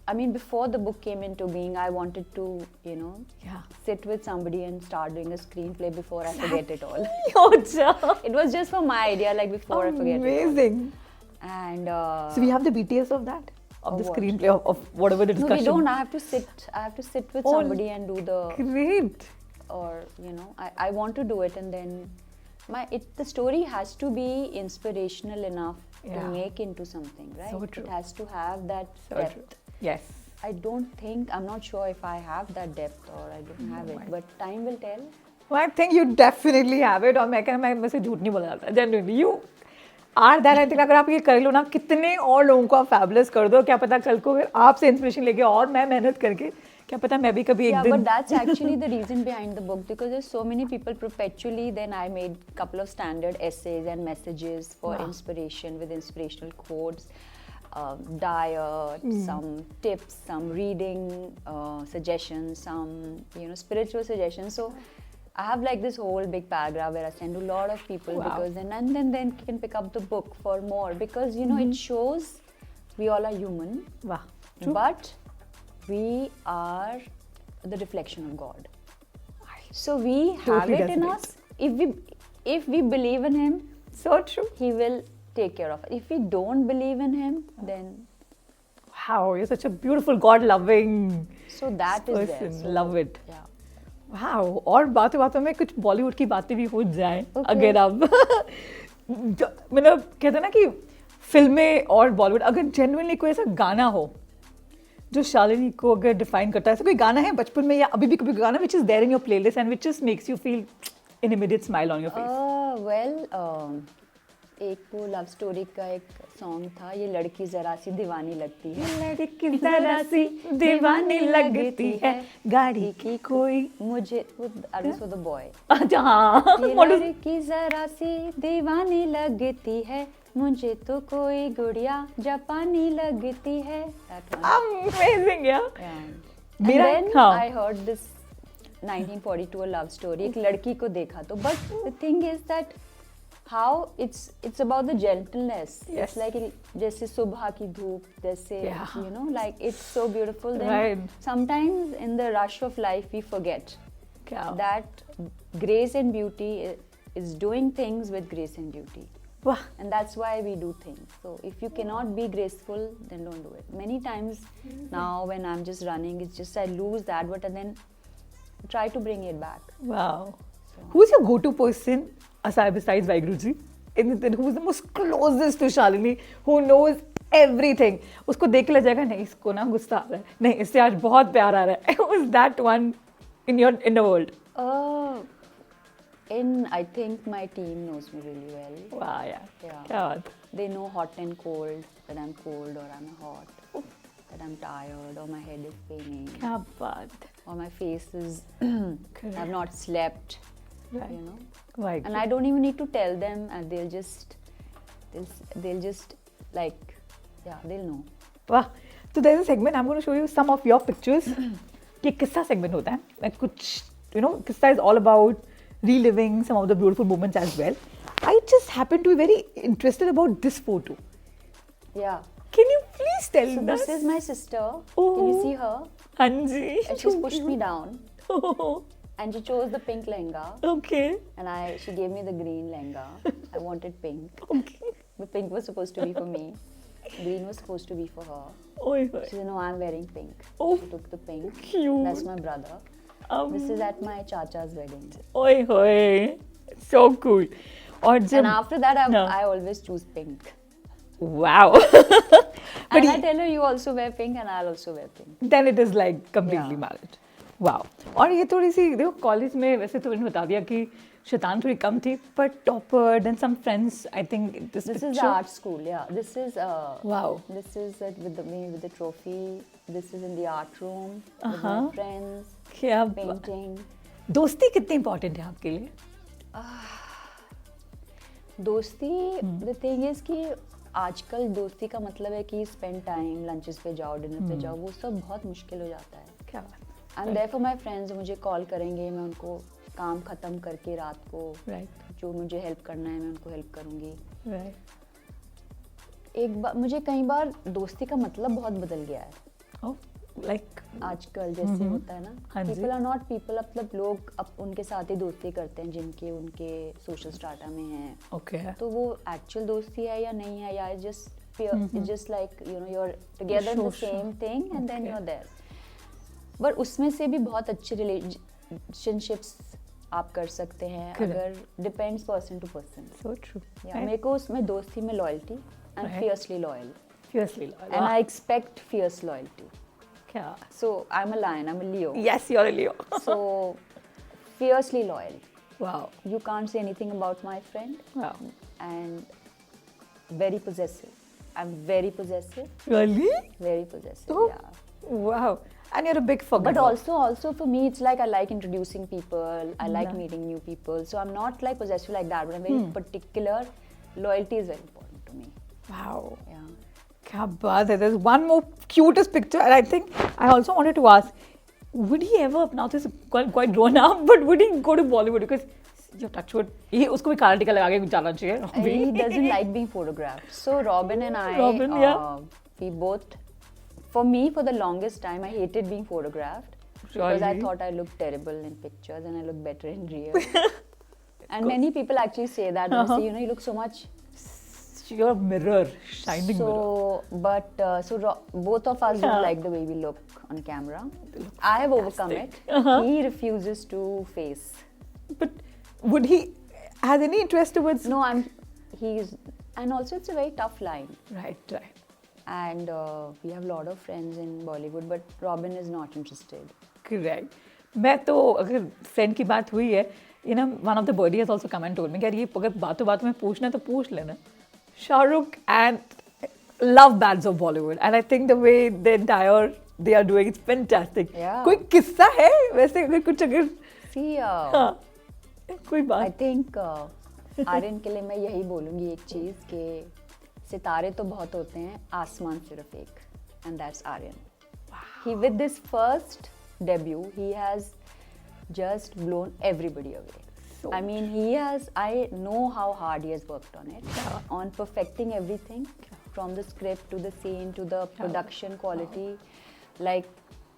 Speaker 2: I mean, before the book came into being, I wanted to, you know,
Speaker 1: Yeah.
Speaker 2: sit with somebody and start doing a screenplay before I forget it all.
Speaker 1: अच्छा.
Speaker 2: It was just for my idea, like before I forget it
Speaker 1: Amazing.
Speaker 2: all. And
Speaker 1: So we have the BTS of that, of the
Speaker 2: what?
Speaker 1: screenplay of whatever the
Speaker 2: no,
Speaker 1: discussion.
Speaker 2: we don't. I have to sit with
Speaker 1: Oh,
Speaker 2: somebody and do the,
Speaker 1: Great.
Speaker 2: or you know, I want to do it, and then the story has to be inspirational enough
Speaker 1: Yeah.
Speaker 2: to make into something, right?
Speaker 1: So true.
Speaker 2: It has to have that
Speaker 1: So
Speaker 2: depth.
Speaker 1: true. Yes.
Speaker 2: I don't think, I'm not sure if I have that depth or I don't have it, but time will tell.
Speaker 1: Well, I think you definitely have it. और मैं वैसे झूठ नहीं बोला जाता. Genuinely, you are that. I think अगर आप ये कर लो ना, कितने और लोगों को आप fabulous कर दो, क्या पता कल को अगर आपसे inspiration लेके और मैं मेहनत करके, क्या पता मैं भी कभी एक
Speaker 2: Yeah,
Speaker 1: दिन.
Speaker 2: but that's actually the reason behind the book, because there's so many people perpetually. Then I made a couple of standard essays and messages for
Speaker 1: Wow.
Speaker 2: inspiration with inspirational quotes, diet, some tips, some reading suggestions, some spiritual suggestions. So I have like this whole big paragraph where I send to a lot of people.
Speaker 1: Wow.
Speaker 2: Because then you can pick up the book for more, because it shows we all are human,
Speaker 1: वाह. True.
Speaker 2: but we are the reflection of God. So we have
Speaker 1: Totally
Speaker 2: it in
Speaker 1: resonates.
Speaker 2: us. If we believe in Him,
Speaker 1: So true.
Speaker 2: He will take care of it. If we don't believe in Him, then
Speaker 1: Wow, you're such a beautiful, God-loving
Speaker 2: so that is there.
Speaker 1: person.
Speaker 2: So,
Speaker 1: Love it.
Speaker 2: Yeah.
Speaker 1: Wow. और बातों बातों में कुछ बॉलीवुड की बातें भी हो जाए
Speaker 2: Okay.
Speaker 1: अगर आप मतलब कहते हैं ना कि फिल्में और बॉलीवुड, अगर जेन्युइनली कोई ऐसा गाना हो जो शालिनी को अगर डिफाइन करता है, ऐसा कोई गाना है बचपन में या अभी भी कोई गाना which is there in your playlist and which just makes you feel an immediate smile on your face?
Speaker 2: एक वो लव स्टोरी का एक सॉन्ग था, ये लड़की जरा सी दीवानी लगती है,
Speaker 1: लड़की जरा सी दीवानी लगती है, गाड़ी की कोई.
Speaker 2: मुझे वो द बॉय,
Speaker 1: अच्छा हाँ.
Speaker 2: ये
Speaker 1: What is-
Speaker 2: लड़की जरा सी दीवानी लगती है, मुझे तो कोई गुड़िया जापानी लगती है. That one.
Speaker 1: Amazing, yeah.
Speaker 2: Yeah.
Speaker 1: मेरा-
Speaker 2: And then
Speaker 1: हाँ.
Speaker 2: I heard this 1942 love story. एक लड़की को देखा तो, but the thing is that how it's about the gentleness.
Speaker 1: Yes.
Speaker 2: It's like जैसे सुबह की धूप, जैसे
Speaker 1: Yeah.
Speaker 2: like it's so beautiful. Then
Speaker 1: Right.
Speaker 2: sometimes in the rush of life we forget
Speaker 1: क्या?
Speaker 2: that grace and beauty is doing things with grace and beauty.
Speaker 1: वाह.
Speaker 2: And that's why we do things. So if you cannot be graceful, then don't do it. Many times now when I'm just running, it's just I lose that, but and then try to bring it back.
Speaker 1: Wow. Who's your go-to person aside besides Vaiguruji? Who's the most closest to Shalini? Who knows everything? उसको देख के लग जाएगा नहीं इसको ना गुस्सा आ रहा है, नहीं इससे आज बहुत प्यार आ रहा है. Who's that one in the world?
Speaker 2: I think my team knows me really well.
Speaker 1: Wow, yeah.
Speaker 2: Yeah.
Speaker 1: क्या बात.
Speaker 2: They know hot and cold, that I'm cold or I'm hot, that I'm tired or my head is paining
Speaker 1: क्या बात.
Speaker 2: or my face is
Speaker 1: Correct.
Speaker 2: I've not slept,
Speaker 1: Right.
Speaker 2: And I don't even need to tell them, and they'll just like, yeah, they'll know.
Speaker 1: Wow. So there's a segment I'm going to show you some of your pictures. कि एक किस्सा segment होता है, like कुछ किस्सा is all about reliving some of the beautiful moments as well. I just happen to be very interested about this photo.
Speaker 2: Yeah.
Speaker 1: Can you please tell
Speaker 2: So
Speaker 1: us?
Speaker 2: this is my sister.
Speaker 1: Oh.
Speaker 2: Can you see her?
Speaker 1: Hanji.
Speaker 2: And she's pushed me down.
Speaker 1: Oh,
Speaker 2: And she chose the pink lehenga.
Speaker 1: okay.
Speaker 2: And she gave me the green lehenga. I wanted pink.
Speaker 1: Okay.
Speaker 2: But pink was supposed to be for me. Green was supposed to be for her.
Speaker 1: Oi,
Speaker 2: She said, no, I'm wearing pink.
Speaker 1: Oh.
Speaker 2: She took the pink.
Speaker 1: Cute.
Speaker 2: That's my brother. This is at my chacha's wedding.
Speaker 1: Oi, oi. So cool. और
Speaker 2: And
Speaker 1: जब
Speaker 2: after that,
Speaker 1: No.
Speaker 2: I always choose pink.
Speaker 1: wow.
Speaker 2: And I tell her, you also wear pink and I'll also wear pink.
Speaker 1: then it is like completely
Speaker 2: Yeah.
Speaker 1: married. Wow. और ये थोड़ी सी देखो college में वैसे तो मैंने बता दिया कि शैतान थोड़ी कम थी, but topper, then some friends, I think this
Speaker 2: This is
Speaker 1: picture.
Speaker 2: the art school, yeah. This is
Speaker 1: Wow.
Speaker 2: This is with the trophy. This is in the art room with my friends,
Speaker 1: क्या
Speaker 2: painting.
Speaker 1: दोस्ती कितनी important है आपके लिए?
Speaker 2: दोस्ती, the thing is कि आजकल दोस्ती का मतलब है कि spend time, lunches पे जाओ, dinner पे जाओ, वो सब बहुत मुश्किल हो जाता है.
Speaker 1: क्या बात?
Speaker 2: I'm there for my friends, मुझे कॉल करेंगे, मैं उनको काम खत्म करके रात को
Speaker 1: Right.
Speaker 2: जो मुझे हेल्प करना है मैं उनको हेल्प करूँगी.
Speaker 1: Right.
Speaker 2: एक बार मुझे कई बार दोस्ती का मतलब बहुत बदल गया है
Speaker 1: Oh, like
Speaker 2: आजकल जैसे होता है ना.
Speaker 1: हाँ जी.
Speaker 2: पीपल आर नॉट पीपल, मतलब लोग अब उनके साथ ही दोस्ती करते हैं जिनके उनके सोशल स्टाटा में हैं.
Speaker 1: okay.
Speaker 2: तो वो एक्चुअल दोस्ती है या नहीं है, या just like you are together in the
Speaker 1: Social.
Speaker 2: Same thing and then
Speaker 1: Okay.
Speaker 2: You are there. But उसमें से भी बहुत अच्छे रिलेशनशिप्स आप कर सकते हैं.
Speaker 1: Correct.
Speaker 2: अगर depends person to person.
Speaker 1: So true.
Speaker 2: मेरे को उसमें दोस्ती में loyalty and
Speaker 1: Right.
Speaker 2: Fiercely loyal,
Speaker 1: Fiercely loyal.
Speaker 2: And I expect fears loyalty.
Speaker 1: क्या?
Speaker 2: So I'm a lion, I'm a Leo.
Speaker 1: Yes, you're a Leo.
Speaker 2: So fiercely loyal.
Speaker 1: Wow.
Speaker 2: You can't say anything about my friend.
Speaker 1: Wow.
Speaker 2: And very possessive. I'm very possessive.
Speaker 1: Really?
Speaker 2: Very possessive.
Speaker 1: Oh.
Speaker 2: Yeah.
Speaker 1: Wow. And you're a big forgiver.
Speaker 2: But also for me, it's like I like introducing people. I like
Speaker 1: Yeah.
Speaker 2: meeting new people. So I'm not like possessive like that, but I'm very particular. Loyalty is very important to me.
Speaker 1: Wow.
Speaker 2: Yeah.
Speaker 1: क्या बात है. There's one more cutest picture, and I think I also wanted to ask, would he ever, now this is quite grown up, but would he go to Bollywood? Because your touch wood, he उसको भी काला टीका लगा के जाना चाहिए.
Speaker 2: He doesn't like being photographed. So Robin and I,
Speaker 1: Robin, yeah.
Speaker 2: we both, for me, for the longest time, I hated being photographed because I
Speaker 1: Really?
Speaker 2: thought I looked terrible in pictures and I look better in real. And many people actually say that. They say, you look so much.
Speaker 1: You're a mirror, shining mirror.
Speaker 2: So, but both of us don't like the way we look on camera. I have overcome it. He refuses to face.
Speaker 1: But would he has any interest towards?
Speaker 2: No, and also it's a very tough line.
Speaker 1: Right, right.
Speaker 2: And we have a lot of friends in Bollywood, but Robin is not interested.
Speaker 1: Correct. मैं तो अगर friend की बात हुई है, one of the birdies has also come and told me कि यार ये अगर बातों बातों में पूछना है तो पूछ लेना. Shahrukh and love bands of Bollywood, and I think the way they are doing, it's fantastic.
Speaker 2: Yeah.
Speaker 1: कोई किस्सा है वैसे अगर कुछ अगर
Speaker 2: See,
Speaker 1: हाँ, कोई
Speaker 2: I
Speaker 1: बात.
Speaker 2: think आर्यन के लिए मैं यही बोलूँगी एक चीज़ कि सितारे तो बहुत होते हैं, आसमान सिर्फ एक, and that's Aryan. He with this first debut, he has just blown everybody away. I mean, I know how hard he has worked on it, on perfecting everything, from the script to the scene to the production quality. Like,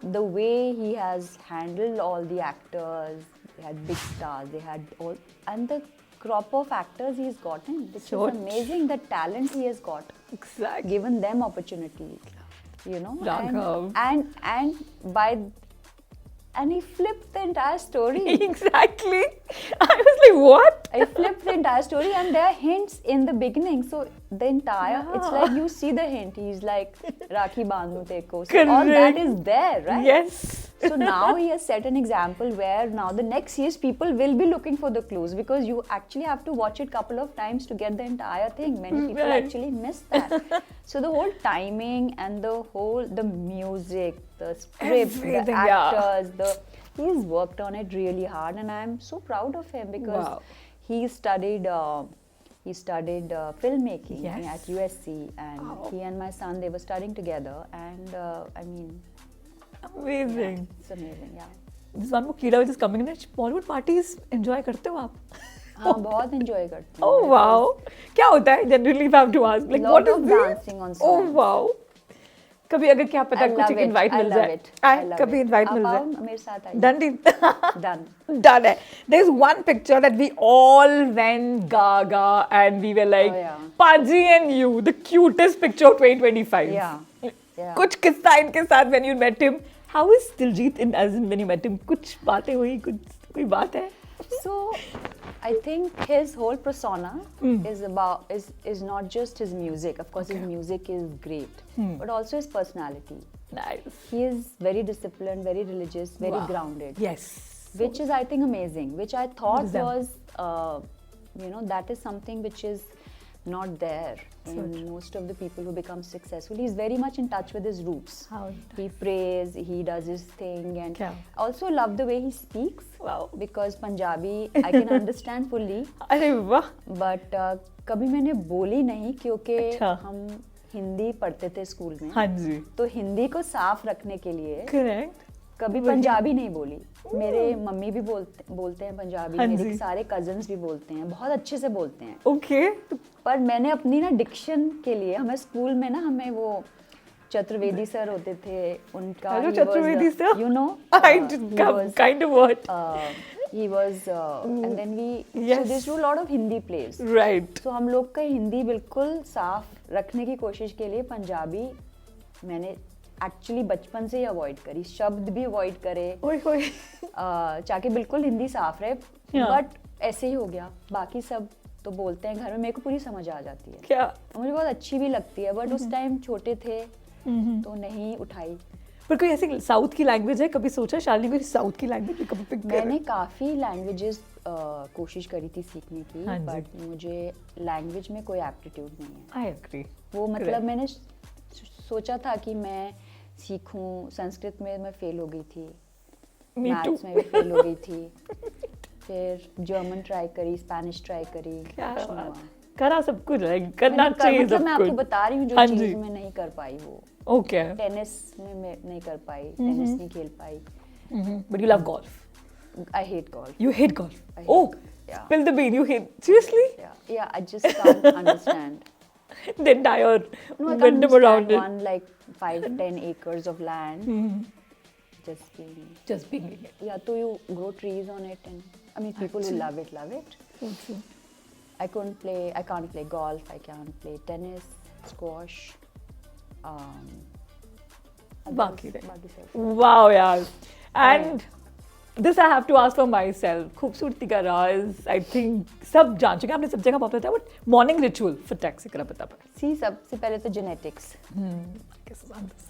Speaker 2: the way he has handled all the actors, they had big stars, they had all, and the crop of actors he's gotten, which
Speaker 1: So
Speaker 2: is amazing, the talent he has got,
Speaker 1: Exactly.
Speaker 2: given them opportunities,
Speaker 1: Raghav.
Speaker 2: and he flipped the entire story.
Speaker 1: Exactly. I was like, what?
Speaker 2: I flipped the entire story, and there are hints in the beginning. So the entire, it's like you see the hint. He's like, Rakhi bandhu teko. So all that is there, right?
Speaker 1: Yes.
Speaker 2: So now he has set an example where now the next years people will be looking for the clues, because you actually have to watch it couple of times to get the entire thing. Many people
Speaker 1: Right.
Speaker 2: actually miss that. So the whole timing and the music, the script,
Speaker 1: Everything,
Speaker 2: the
Speaker 1: yeah.
Speaker 2: actors, he's worked on it really hard, and I'm so proud of him because
Speaker 1: Wow.
Speaker 2: he studied filmmaking
Speaker 1: Yes.
Speaker 2: at USC, and
Speaker 1: Wow.
Speaker 2: he and my son, they were studying together, and I mean,
Speaker 1: Amazing.
Speaker 2: It's amazing, yeah.
Speaker 1: This one more कीड़ा which is coming in. Bollywood parties enjoy करते हो आप?
Speaker 2: हाँ, बहुत enjoy करते हैं.
Speaker 1: Oh wow. क्या होता है? Generally if I have to ask, like
Speaker 2: Lot
Speaker 1: what is
Speaker 2: of
Speaker 1: this?
Speaker 2: dancing on
Speaker 1: Oh
Speaker 2: songs.
Speaker 1: wow. कभी अगर क्या पता
Speaker 2: I
Speaker 1: कुछ
Speaker 2: love
Speaker 1: एक
Speaker 2: it.
Speaker 1: invite
Speaker 2: I
Speaker 1: mill
Speaker 2: love
Speaker 1: जाए.
Speaker 2: it. I love
Speaker 1: कभी
Speaker 2: it.
Speaker 1: invite मिल
Speaker 2: आप
Speaker 1: जाए.
Speaker 2: आओ, मेरे साथ आइए.
Speaker 1: Done deal.
Speaker 2: Done.
Speaker 1: Done है. There's one picture that we all went gaga and we were like,
Speaker 2: Oh, yeah.
Speaker 1: Paji and you, the cutest picture of 2025.
Speaker 2: Yeah. Yeah.
Speaker 1: कुछ किस्सा इनके साथ when you met him. How is Diljit in as in when you met him? कुछ बातें हुई, कुछ कोई बात है?
Speaker 2: So, I think his whole persona is not just his music. Of course, his music is great, but also his personality.
Speaker 1: Nice.
Speaker 2: He is very disciplined, very religious, very
Speaker 1: Wow.
Speaker 2: grounded.
Speaker 1: Yes.
Speaker 2: Which is, I think, amazing. Which I thought
Speaker 1: Wisdom.
Speaker 2: was, that is something which is not there in
Speaker 1: true.
Speaker 2: most of the people who become successful. He's very much in touch with his roots.
Speaker 1: How
Speaker 2: He prays, he does his thing, and
Speaker 1: Kya?
Speaker 2: also love the way he speaks.
Speaker 1: Wow.
Speaker 2: Because Punjabi I can understand fully,
Speaker 1: अरे वाह.
Speaker 2: but कभी मैंने बोली नहीं क्योंकि
Speaker 1: अच्छा.
Speaker 2: हम हिंदी पढ़ते थे स्कूल में.
Speaker 1: हाँ जी.
Speaker 2: तो हिंदी को साफ रखने के लिए
Speaker 1: Correct.
Speaker 2: कभी पंजाबी नहीं बोली. मेरे मम्मी भी बोलते हैं पंजाबी.
Speaker 1: हाँ
Speaker 2: मेरे
Speaker 1: जी.
Speaker 2: सारे कजन्स भी बोलते हैं, बहुत अच्छे से बोलते हैं.
Speaker 1: Okay.
Speaker 2: पर मैंने अपनी ना डिक्शन के लिए हमें स्कूल में ना हमें वो चतुर्वेदी सर होते थे उनका.
Speaker 1: Hello, Chaturvedi sir.
Speaker 2: You know.
Speaker 1: I did kind of what?
Speaker 2: He was and then we
Speaker 1: Yes.
Speaker 2: so there's a lot of Hindi plays.
Speaker 1: Right.
Speaker 2: तो हम लोग का हिंदी बिल्कुल साफ रखने की कोशिश के लिए पंजाबी मैंने एक्चुअली बचपन से ही अवॉइड करी. शब्द भी अवॉइड करे
Speaker 1: ओए होए.
Speaker 2: चाहे बिल्कुल हिंदी साफ रहे.
Speaker 1: Yeah.
Speaker 2: बट ऐसे ही हो गया. बाकी सब तो बोलते हैं घर में, मेरे को पूरी समझ आ जाती है.
Speaker 1: क्या?
Speaker 2: मुझे बहुत अच्छी भी लगती है, बट उस टाइम छोटे थे तो नहीं उठाई.
Speaker 1: पर कोई ऐसी साउथ की लैंग्वेज है, कभी सोचा शालिनी कोई साउथ की लैंग्वेज भी कभी पिक
Speaker 2: मैंने काफ़ी लैंग्वेजेस कोशिश करी थी सीखने की,
Speaker 1: हाँ जी.
Speaker 2: बट मुझे लैंग्वेज में कोई एप्टीट्यूड नहीं है.
Speaker 1: I agree.
Speaker 2: वो मतलब मैंने सोचा था कि मैं सीखूं. संस्कृत में मैं फेल हो गई थी, मैथ्स में भी फेल हो गई थी. फिर जर्मन ट्राई करी, स्पेनिश ट्राई करी.
Speaker 1: क्या
Speaker 2: कुछ नहीं
Speaker 1: बात.
Speaker 2: हुआ.
Speaker 1: करा सब कुछ, लाइक करना
Speaker 2: मैंने
Speaker 1: चाहिए
Speaker 2: मतलब
Speaker 1: सब
Speaker 2: मैं
Speaker 1: कुछ.
Speaker 2: आपको बता रही हूँ जो
Speaker 1: हाँ
Speaker 2: चीज़
Speaker 1: जी.
Speaker 2: मैं नहीं कर पाई वो.
Speaker 1: ओके.
Speaker 2: टेनिस में मैं नहीं कर पाई, टेनिस नहीं खेल पाई.
Speaker 1: But you love golf.
Speaker 2: I hate golf.
Speaker 1: You hate golf.
Speaker 2: I hate
Speaker 1: Oh,
Speaker 2: golf, yeah.
Speaker 1: spill the bean. You hate. Seriously?
Speaker 2: Yeah, I just can't understand.
Speaker 1: The entire
Speaker 2: No, I can't
Speaker 1: random around
Speaker 2: understand
Speaker 1: it.
Speaker 2: one like 5-10 acres of land just being.
Speaker 1: Just being in it.
Speaker 2: Yeah, so you grow trees on it, and I mean people who love it, love it.
Speaker 1: So true.
Speaker 2: I can't play golf, I can't play tennis, squash.
Speaker 1: बाकी
Speaker 2: others-
Speaker 1: रहे.
Speaker 2: बाकी सब.
Speaker 1: Wow, यार. And this I have to ask for myself. खूबसूरती का राज, I think सब जान चुके हैं, आपने सब जगह बहुत बताया, but morning ritual for taxi करा पता पर.
Speaker 2: See, सबसे पहले तो genetics,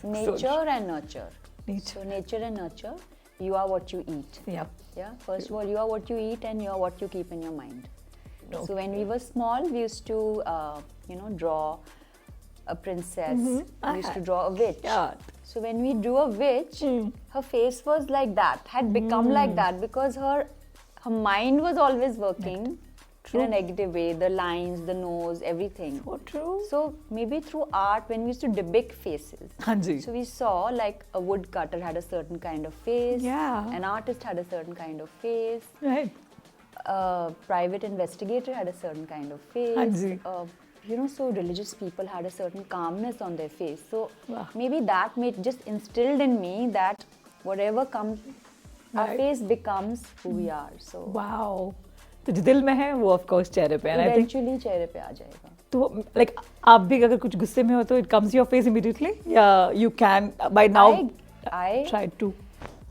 Speaker 2: nature and nurture.
Speaker 1: Nature.
Speaker 2: So nature and nurture, you are what you eat.
Speaker 1: Yeah.
Speaker 2: Yeah, first of all, you are what you eat and you are what you keep in your mind.
Speaker 1: No.
Speaker 2: So when we were small, we used to, draw a princess. We used to draw a witch.
Speaker 1: Yeah.
Speaker 2: So when we drew a witch, her face was like that, had become like that because her mind was always working in a negative way. The lines, the nose, everything.
Speaker 1: So true.
Speaker 2: So maybe through art, when we used to depict faces.
Speaker 1: हाँ जी.
Speaker 2: So we saw like a woodcutter had a certain kind of face.
Speaker 1: Yeah.
Speaker 2: An artist had a certain kind of face.
Speaker 1: Right.
Speaker 2: A private investigator had a certain kind of face.
Speaker 1: हाँ जी.
Speaker 2: So religious people had a certain calmness on their face. So
Speaker 1: Wow.
Speaker 2: maybe that just instilled in me that whatever comes, our
Speaker 1: Right.
Speaker 2: face becomes who we are. So
Speaker 1: Wow. तो जो दिल में है वो of course चेहरे पे है. And I think
Speaker 2: eventually चेहरे पे आ जाएगा.
Speaker 1: तो like आप भी अगर कुछ गुस्से में हो तो it comes your face immediately. Yeah, you can by now
Speaker 2: I
Speaker 1: try to.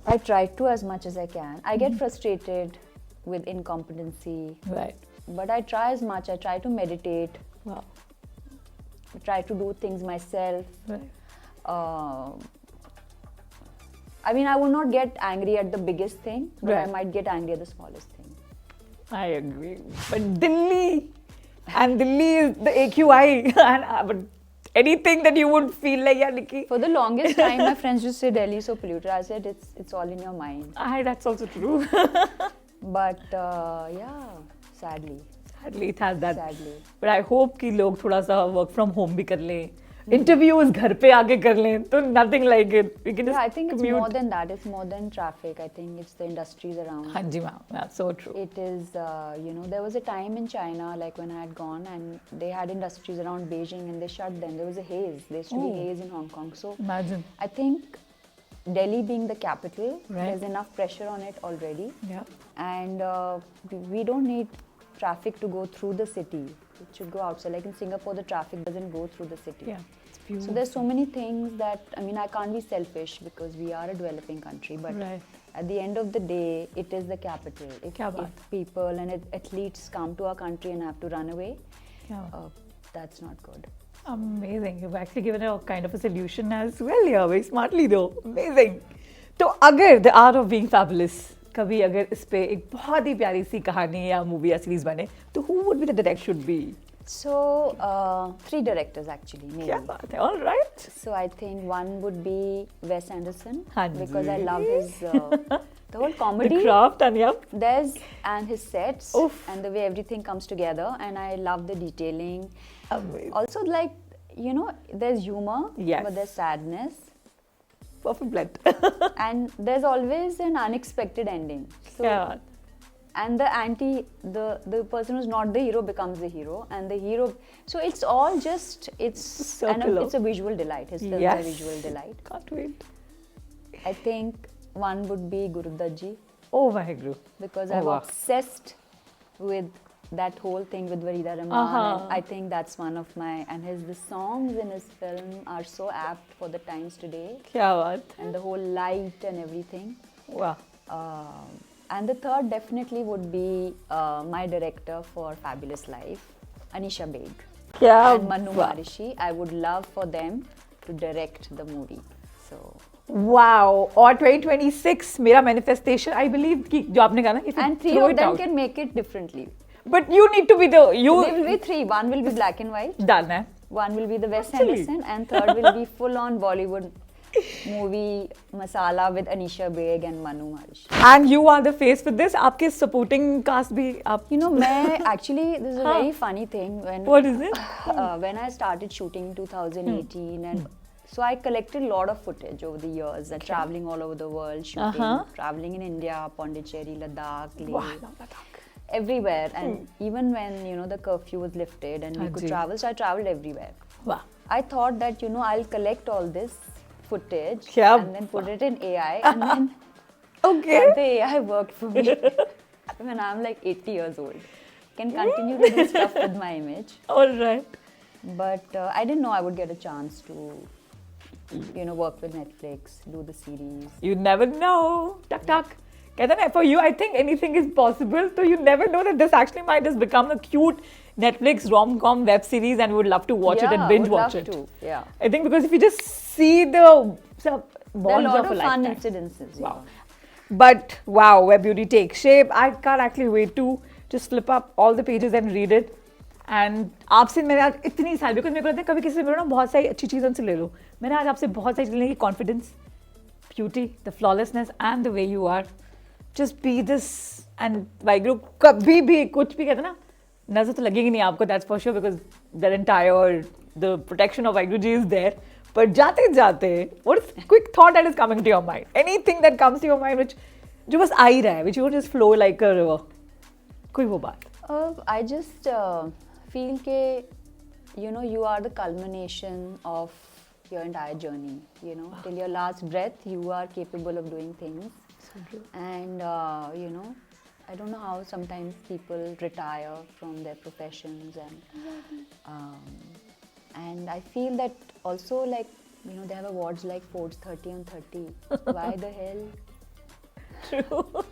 Speaker 2: I try to as much as I can. I get frustrated with incompetency,
Speaker 1: Right.
Speaker 2: but I try as much. I try to meditate,
Speaker 1: Wow.
Speaker 2: try to do things myself.
Speaker 1: Right.
Speaker 2: I mean, I will not get angry at the biggest thing, but I
Speaker 1: Right.
Speaker 2: might get angry at the smallest thing.
Speaker 1: I agree. But Delhi, and Delhi is the AQI, and but anything that you would feel like, yeah, Nikki.
Speaker 2: For the longest time, my friends used to say Delhi is so polluted. I said it's all in your mind.
Speaker 1: That's also true.
Speaker 2: But yeah, sadly.
Speaker 1: Sadly, it has that.
Speaker 2: Sadly.
Speaker 1: But I hope कि लोग थोड़ा सा work from home भी कर लें. Interviews घर पे आके कर लें तो nothing like it. We can just
Speaker 2: Yeah, I think it's
Speaker 1: commute.
Speaker 2: more than that. It's more than traffic. I think it's the industries around.
Speaker 1: हाँ जी ma'am, that's so true.
Speaker 2: It is, there was a time in China, like when I had gone, and they had industries around Beijing, and they shut them. There was a haze. There used to be
Speaker 1: Oh.
Speaker 2: haze in Hong Kong. So
Speaker 1: Imagine.
Speaker 2: I think Delhi being the capital,
Speaker 1: Right.
Speaker 2: there's enough pressure on it already,
Speaker 1: Yeah.
Speaker 2: and we don't need traffic to go through the city. It should go outside. Like in Singapore, the traffic doesn't go through the city.
Speaker 1: Yeah. It's beautiful.
Speaker 2: So there's so many things that, I mean, I can't be selfish because we are a developing country, but
Speaker 1: Right.
Speaker 2: at the end of the day, it is the capital.
Speaker 1: Kya
Speaker 2: If
Speaker 1: baat.
Speaker 2: people and athletes come to our country and have to run away,
Speaker 1: Yeah.
Speaker 2: that's not good.
Speaker 1: Amazing. You've actually given a kind of a solution as well here, very smartly though. Amazing. तो अगर The Art of Being Fabulous कभी अगर इस पे एक बहुत ही प्यारी सी कहानी या मूवी या सीरीज बने तो who would be the director should be?
Speaker 2: So, 3 directors actually, maybe.
Speaker 1: क्या बात है? All right.
Speaker 2: So I think one would be Wes Anderson
Speaker 1: हाँ
Speaker 2: because I
Speaker 1: ji.
Speaker 2: love his the whole
Speaker 1: The
Speaker 2: comedy.
Speaker 1: craft and yeah.
Speaker 2: There's and his sets
Speaker 1: Oof.
Speaker 2: and the way everything comes together, and I love the detailing.
Speaker 1: Amazing.
Speaker 2: Also, like, there's humor,
Speaker 1: Yes.
Speaker 2: but there's sadness,
Speaker 1: Perfect blend.
Speaker 2: and there's always an unexpected ending. So,
Speaker 1: क्या बात.
Speaker 2: and the person who's not the hero becomes the hero, and the hero. So it's all just it's
Speaker 1: Circular.
Speaker 2: it's a visual delight. His films
Speaker 1: Yes.
Speaker 2: are visual delight.
Speaker 1: Can't wait.
Speaker 2: I think one would be Guru Dutt ji
Speaker 1: Oh Vaheguru.
Speaker 2: because
Speaker 1: Oh,
Speaker 2: I'm
Speaker 1: wow.
Speaker 2: obsessed with that whole thing with Warida Rahman.
Speaker 1: Uh-huh.
Speaker 2: And I think that's one of my, and the songs in his film are so apt for the times today,
Speaker 1: क्या बात.
Speaker 2: and the whole light and everything.
Speaker 1: Wow.
Speaker 2: And the third definitely would be my director for Fabulous Life, Anisha Baig
Speaker 1: क्या
Speaker 2: and Manu
Speaker 1: बात.
Speaker 2: Marishi. I would love for them to direct the movie. So
Speaker 1: Wow. और 2026 मेरा manifestation I believe कि जो आपने कहा ना if you
Speaker 2: and 3
Speaker 1: throw
Speaker 2: of
Speaker 1: it
Speaker 2: them
Speaker 1: out.
Speaker 2: can make it differently.
Speaker 1: But you need to be the you
Speaker 2: There will be 3. One will be black and white.
Speaker 1: done है.
Speaker 2: One will be the Wes
Speaker 1: Actually.
Speaker 2: Anderson, and third will be full-on Bollywood movie masala with Anisha Baig and Manu Marishi.
Speaker 1: And you are the face with this. आपके supporting cast भी आप.
Speaker 2: मैं actually, this is a very funny thing
Speaker 1: What is it?
Speaker 2: when I started shooting in 2018, and so I collected a lot of footage over the years, and traveling all over the world, shooting, traveling in India, Pondicherry, Ladakh, Leh,
Speaker 1: Wow, love that.
Speaker 2: everywhere, and even when the curfew was lifted and we could
Speaker 1: Haji.
Speaker 2: travel, so I traveled everywhere.
Speaker 1: Wow.
Speaker 2: I thought that I'll collect all this footage
Speaker 1: क्या
Speaker 2: and then put it in AI, and then
Speaker 1: Okay.
Speaker 2: have the AI work for me when I'm like 80 years old. Can continue to do stuff with my image,
Speaker 1: All right.
Speaker 2: but I didn't know I would get a chance to work with Netflix, do the series.
Speaker 1: You never know. Tuck tuck. कहते हैं ना, for you, I think anything is possible. So you never know that this actually might just become a cute Netflix rom-com web series, and we would love to watch it and binge
Speaker 2: would
Speaker 1: watch
Speaker 2: love
Speaker 1: it.
Speaker 2: to. Yeah.
Speaker 1: I think because if you just see the
Speaker 2: There are a
Speaker 1: bonds
Speaker 2: lot
Speaker 1: of a
Speaker 2: of fun
Speaker 1: lifetime.
Speaker 2: incidences.
Speaker 1: Wow. But wow, where beauty takes shape. I can't actually wait to just flip up all the pages and read it. And आपसे मैंने आज इतनी सारी, because मेरे को लगता है कभी किसी से मिलो ना बहुत सारी अच्छी चीज़ों से ले लो. मैंने आज आपसे बहुत सारी चीज़ें लेंगी. Confidence, beauty, the flawlessness, and the way you are. Just be this. And Waheguru कभी भी कुछ भी कहते हैं ना, नजर तो लगेगी नहीं आपको. That's for sure, because the entire the protection of Waheguru ji is there. But जाते जाते, what is quick thought that is coming to your mind? Anything that comes to your mind which जो बस आ ही रहा है, which you just flow like a river. कोई वो बात.
Speaker 2: I just feel that you are the culmination of your entire journey. Till your last breath, you are capable of doing things.
Speaker 1: So true.
Speaker 2: And I don't know how sometimes people retire from their professions, and I feel that also, like, they have awards like Forbes 30 on 30. Why the hell?
Speaker 1: True.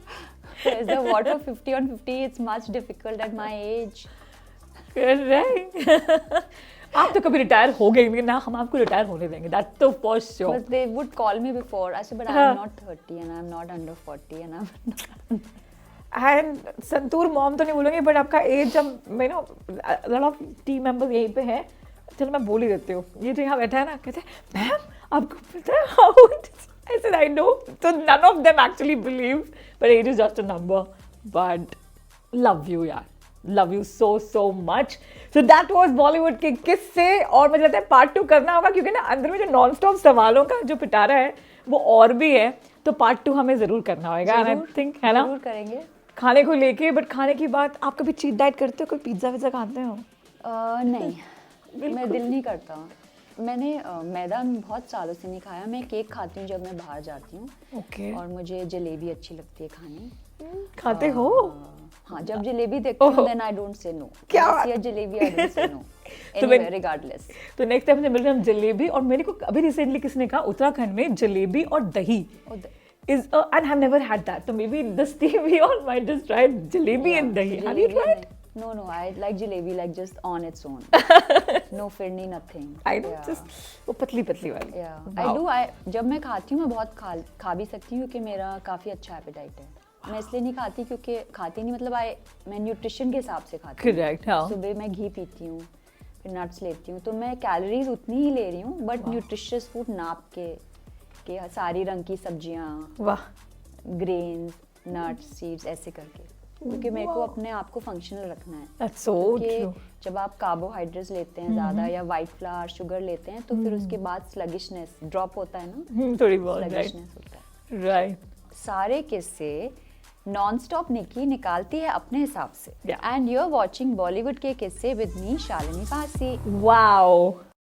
Speaker 2: There's the award for 50 on 50. It's much difficult at my age.
Speaker 1: Correct. आप तो कभी retire हो गए, लेकिन ना हम आपको retire होने देंगे. That's तो for sure.
Speaker 2: But they would call me before. I said, but I'm not 30 and I'm not under 40 and I'm not.
Speaker 1: And santoor mom तो नहीं बोलेंगे, but आपका एज जब lot of team members यहीं पे हैं, चलो मैं बोल ही देती हूँ. ये जो यहाँ बैठा है ना, कहते हैं मैम आपको पता है how old is? I said I know. So none of them actually believe, but age is just a number. But love you, यार. Love you so so much. So that was Bollywood के किस्से. और मुझे लगता है पार्ट 2 करना होगा, क्योंकि ना अंदर में जो नॉन स्टॉप सवालों का जो पिटारा है वो और भी है. तो पार्ट 2 हमें जरूर करना होगा. आई थिंक, है ना,
Speaker 2: जरूर करेंगे
Speaker 1: खाने को लेके. बट खाने की बात, आप कभी चीट डाइट करते हो? कोई पिज्जा विज्जा खाते हो?
Speaker 2: नहीं, मैं दिल नहीं करता. मैंने मैदा बहुत सालों से नहीं खाया. मैं केक खाती हूँ जब मैं बाहर जाती हूँ.
Speaker 1: ओके.
Speaker 2: और मुझे जलेबी अच्छी लगती है खानी.
Speaker 1: खाते हो?
Speaker 2: हाँ, जब जलेबी देखती हूँ then I don't say no.
Speaker 1: क्या
Speaker 2: बात? Jalebi I don't say no.
Speaker 1: तो
Speaker 2: एनीवे, रिगार्डलेस.
Speaker 1: तो नेक्स्ट टाइम जब मिल रहे हम जलेबी. और मेरे को अभी रिसेंटली किसने कहा उत्तराखंड में जलेबी और दही is and have never had that. So maybe this team we all might just try jalebi and dahi. Have you tried?
Speaker 2: No, I like jalebi like just on its own. No firni, nothing.
Speaker 1: I know, just वो पतली पतली वाली.
Speaker 2: Yeah, I do. जब मैं खाती हूँ मैं बहुत खा भी सकती हूँ, क्योंकि मेरा काफ़ी अच्छा एपेटाइट है. मैं इसलिए नहीं खाती क्योंकि खाती नहीं, मतलब मैं न्यूट्रिशन के हिसाब से खाती हूँ.
Speaker 1: Correct, हाँ.
Speaker 2: सुबह मैं घी पीती हूँ, फिर नट्स लेती हूँ, तो मैं कैलोरीज उतनी ही ले रही हूँ, बट न्यूट्रिशियस फूड नाप के सारी रंग की सब्जियाँ,
Speaker 1: वाह,
Speaker 2: ग्रेन्स, नट्स, सीड्स, ऐसे करके, क्योंकि मेरे को अपने आप को फंक्शनल रखना है.
Speaker 1: That's so true.
Speaker 2: जब आप कार्बोहाइड्रेट्स लेते हैं ज़्यादा या वाइट फ्लावर शुगर लेते हैं, तो फिर उसके बाद स्लगिशनेस ड्रॉप होता है ना.
Speaker 1: थोड़ी बहुत.
Speaker 2: स्लगिशनेस होता है.
Speaker 1: Right.
Speaker 2: सारे किस्से नॉन स्टॉप निकी निकालती है अपने हिसाब से.
Speaker 1: Yeah.
Speaker 2: And you are watching Bollywood के किस्से with me Shalini Pasi.
Speaker 1: Wow.